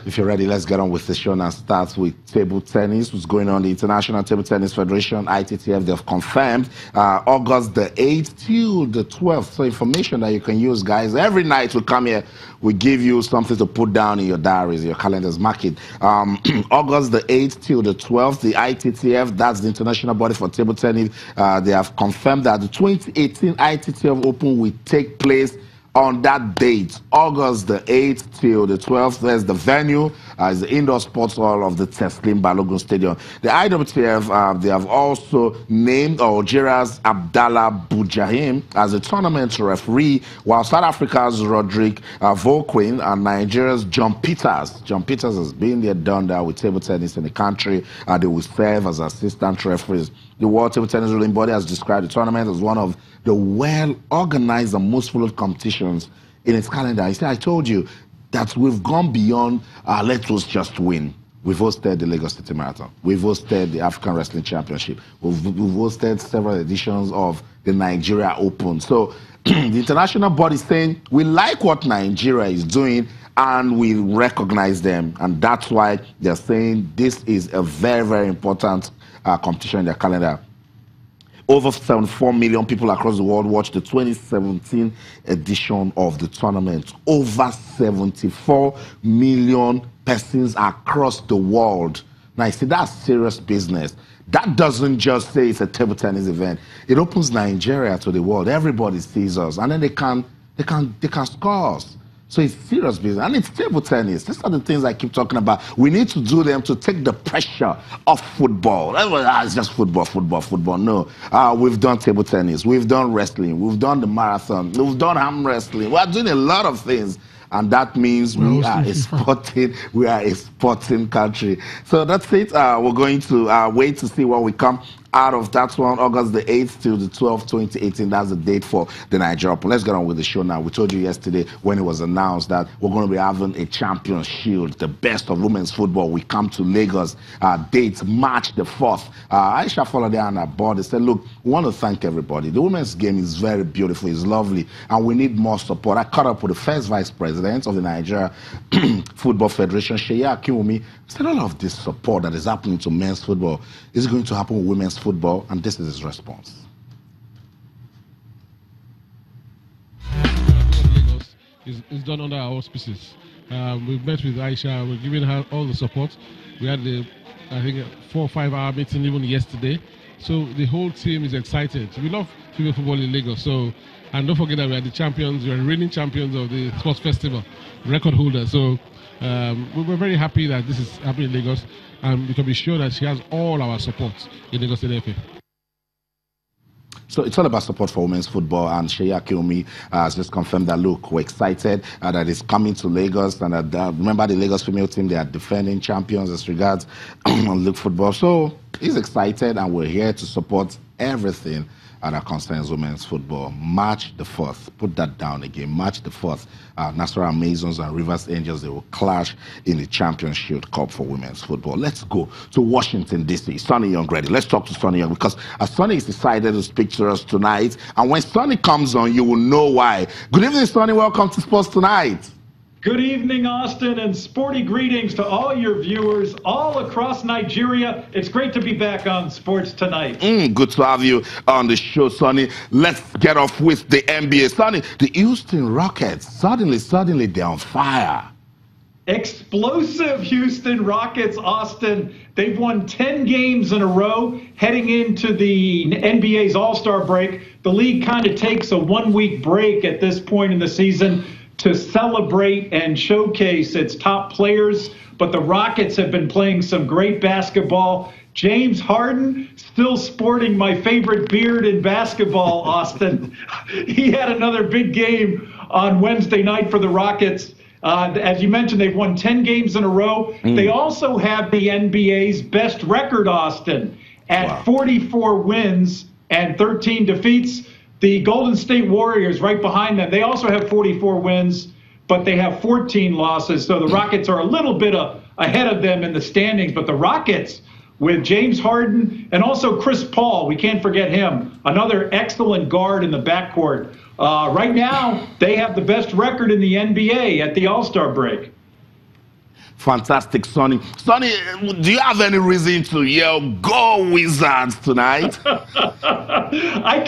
If you're ready, let's get on with the show and start with table tennis. What's going on? The International Table Tennis Federation, ITTF, they've confirmed August the 8th till the 12th. So information that you can use, guys. Every night we come here, we give you something to put down in your diaries, your calendars, mark it. August the 8th till the 12th, the ITTF, that's the International Body for Table Tennis, they have confirmed that the 2018 ITTF Open will take place on that date, August the 8th till the 12th. There's the venue, is the indoor sports hall of the Teslim Balogun Stadium. The IWTF, they have also named Algeria's Abdallah Boujahim as the tournament referee, while South Africa's Roderick Volquin and Nigeria's John Peters. John Peters has been there, done that with table tennis in the country. They will serve as assistant referees. The World Table Tennis Ruling Body has described the tournament as one of the well-organized and most followed competitions in its calendar. He said, I told you that we've gone beyond let us just win. We've hosted the Lagos City Marathon. We've hosted the African Wrestling Championship. We've hosted several editions of the Nigeria Open. So the international body is saying, we like what Nigeria is doing and we recognize them. And that's why they're saying this is a very, very important competition in their calendar. Over 74 million people across the world watched the 2017 edition of the tournament. Over 74 million persons across the world. Now, you see, that's serious business. That doesn't just say it's a table tennis event. It opens Nigeria to the world. Everybody sees us, and then they can score us. So it's serious business, and it's table tennis. These are the things I keep talking about. We need to do them to take the pressure off football. It's just football, football, football. No, we've done table tennis, we've done wrestling, we've done the marathon, we've done arm wrestling. We're doing a lot of things, and that means we are a sporting country. So that's it. We're going to wait to see what we come out of that one, August the 8th till the 12th, 2018. That's the date for the Nigeria Open. Let's get on with the show now. We told you yesterday when it was announced that we're going to be having a Champions Shield, the best of women's football. We come to Lagos, date March the 4th. Aisha followed there on our board. They said, look, we want to thank everybody. The women's game is very beautiful, it's lovely, and we need more support. I caught up with the first vice president of the Nigeria Football Federation, Seyi Akinwumi. Said all of this support that is happening to men's football is going to happen with women's football, and this is his response. It's done under our auspices. We've met with Aisha, we're giving her all the support. We had I think, 4 or 5 hour meeting even yesterday. So the whole team is excited. We love female football in Lagos. So, and don't forget that we are the champions, we are reigning champions of the sports festival, record holders. So we're very happy that this is happening in Lagos, and we can be sure that she has all our support in Lagos State FA. So it's all about support for women's football, and Seyi Akinwumi has just confirmed that, look, we're excited that it's coming to Lagos, and that, remember the Lagos female team, they are defending champions as regards League football. So he's excited, and we're here to support everything that concerns women's football. March the 4th, put that down again, March the 4th, Nasarawa Amazons and Rivers Angels, they will clash in the Champions Shield Cup for women's football. Let's go to Washington, D.C. Sonny Young ready. Let's talk to Sonny Young, because Sonny is decided to speak to us tonight, and when Sonny comes on, you will know why. Good evening, Sonny. Welcome to Sports Tonight. Good evening, Austin, and sporty greetings to all your viewers all across Nigeria. It's great to be back on Sports Tonight. Good to have you on the show, Sonny. Let's get off with the NBA. Sonny, the Houston Rockets, suddenly they're on fire. Explosive Houston Rockets, Austin. They've won 10 games in a row heading into the NBA's All-Star break. The league kind of takes a 1-week break at this point in the season to celebrate and showcase its top players, but the Rockets have been playing some great basketball. James Harden still sporting my favorite beard in basketball, Austin. He had another big game on Wednesday night for the Rockets. As you mentioned, they've won 10 games in a row. They also have the NBA's best record, Austin, at 44 wins and 13 defeats. The Golden State Warriors right behind them, they also have 44 wins, but they have 14 losses. So the Rockets are a little bit ahead of them in the standings. But the Rockets, with James Harden and also Chris Paul, we can't forget him, another excellent guard in the backcourt. Right now, they have the best record in the NBA at the All-Star break. Fantastic, Sonny. Sonny, do you have any reason to yell "Go Wizards" tonight? I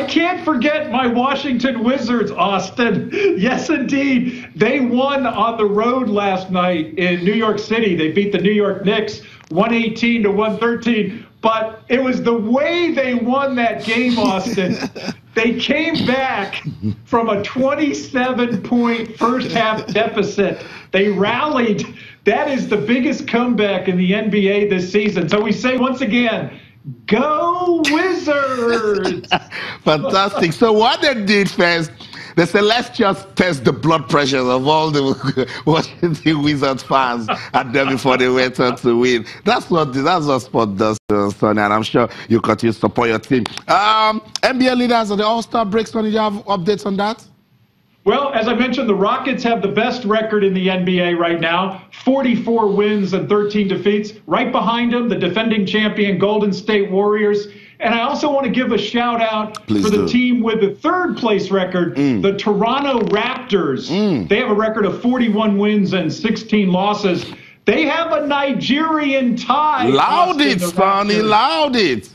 can't forget my Washington Wizards, Austin. Yes, indeed. They won on the road last night in New York City. They beat the New York Knicks 118 to 113. But it was the way they won that game, Austin. They came back from a 27-point first-half deficit. They rallied. That is the biggest comeback in the NBA this season. So we say once again, go Wizards! Fantastic. So what they did first, they said, let's just test the blood pressures of all the Washington Wizards fans and then before they went on to win. That's what sport does, Sonny, and I'm sure you continue to support your team. NBA leaders of the All-Star break, Sonny, do you have updates on that? Well, as I mentioned, the Rockets have the best record in the NBA right now, 44 wins and 13 defeats. Right behind them, the defending champion Golden State Warriors. And I also want to give a shout out for the team with the third place record, the Toronto Raptors. They have a record of 41 wins and 16 losses. They have a Nigerian tie. Loud it, Sonny, loud it.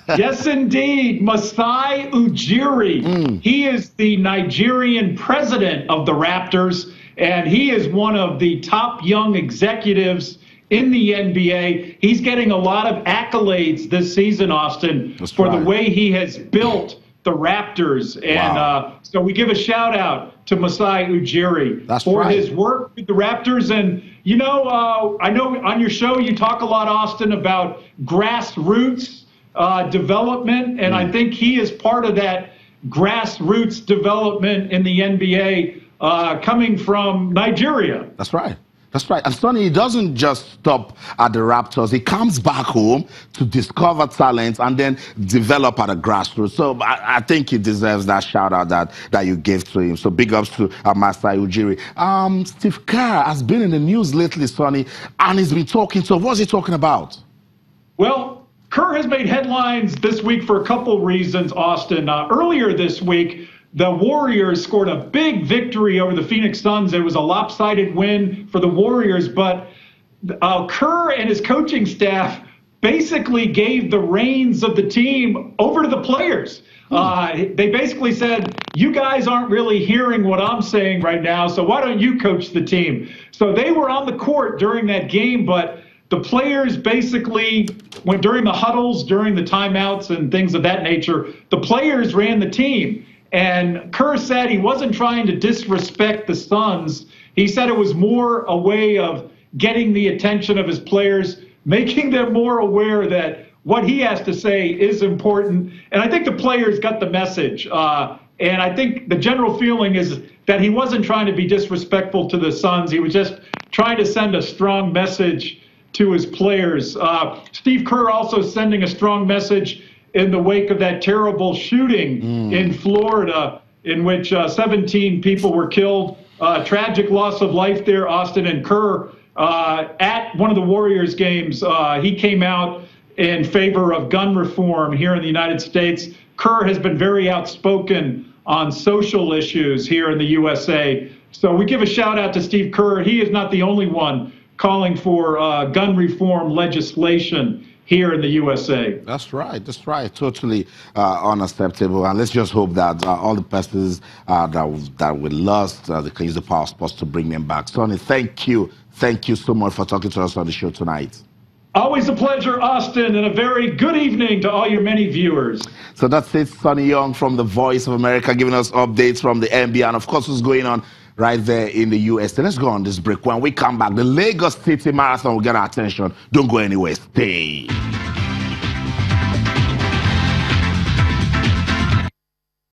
Yes, indeed. Masai Ujiri. He is the Nigerian president of the Raptors, and he is one of the top young executives in the NBA. He's getting a lot of accolades this season, Austin, for the way he has built the Raptors. And so we give a shout out to Masai Ujiri for his work with the Raptors. And, you know, I know on your show you talk a lot, Austin, about grassroots development. And I think he is part of that grassroots development in the NBA coming from Nigeria. That's right. That's right. And Sonny, he doesn't just stop at the Raptors. He comes back home to discover talent and then develop at the grassroots. So I think he deserves that shout out that you gave to him. So big ups to Masai Ujiri. Steve Kerr has been in the news lately, Sonny, and he's been talking. So what's he talking about? Well, Kerr has made headlines this week for a couple reasons, Austin. Earlier this week, the Warriors scored a big victory over the Phoenix Suns. It was a lopsided win for the Warriors, but Kerr and his coaching staff basically gave the reins of the team over to the players. They basically said, you guys aren't really hearing what I'm saying right now, so why don't you coach the team? So they were on the court during that game, but the players basically, during the huddles, during the timeouts and things of that nature, the players ran the team. And Kerr said he wasn't trying to disrespect the Suns. He said it was more a way of getting the attention of his players, making them more aware that what he has to say is important. And I think the players got the message. And I think the general feeling is that he wasn't trying to be disrespectful to the Suns. He was just trying to send a strong message to his players. Steve Kerr also sending a strong message in the wake of that terrible shooting in Florida, in which 17 people were killed. Tragic loss of life there, Austin. And Kerr, at one of the Warriors games, he came out in favor of gun reform here in the United States. Kerr has been very outspoken on social issues here in the USA. So we give a shout out to Steve Kerr. He is not the only one calling for gun reform legislation here in the USA. That's right. That's right. Totally unacceptable. And let's just hope that all the persons that we lost, they can use the power of sports to bring them back. Sonny, thank you. Thank you so much for talking to us on the show tonight. Always a pleasure, Austin, and a very good evening to all your many viewers. So that's it, Sonny Young from the Voice of America, giving us updates from the NBA and, of course, what's going on right there in the USA. Let's go on this break. When we come back, the Lagos City Marathon will get our attention. Don't go anywhere. Stay.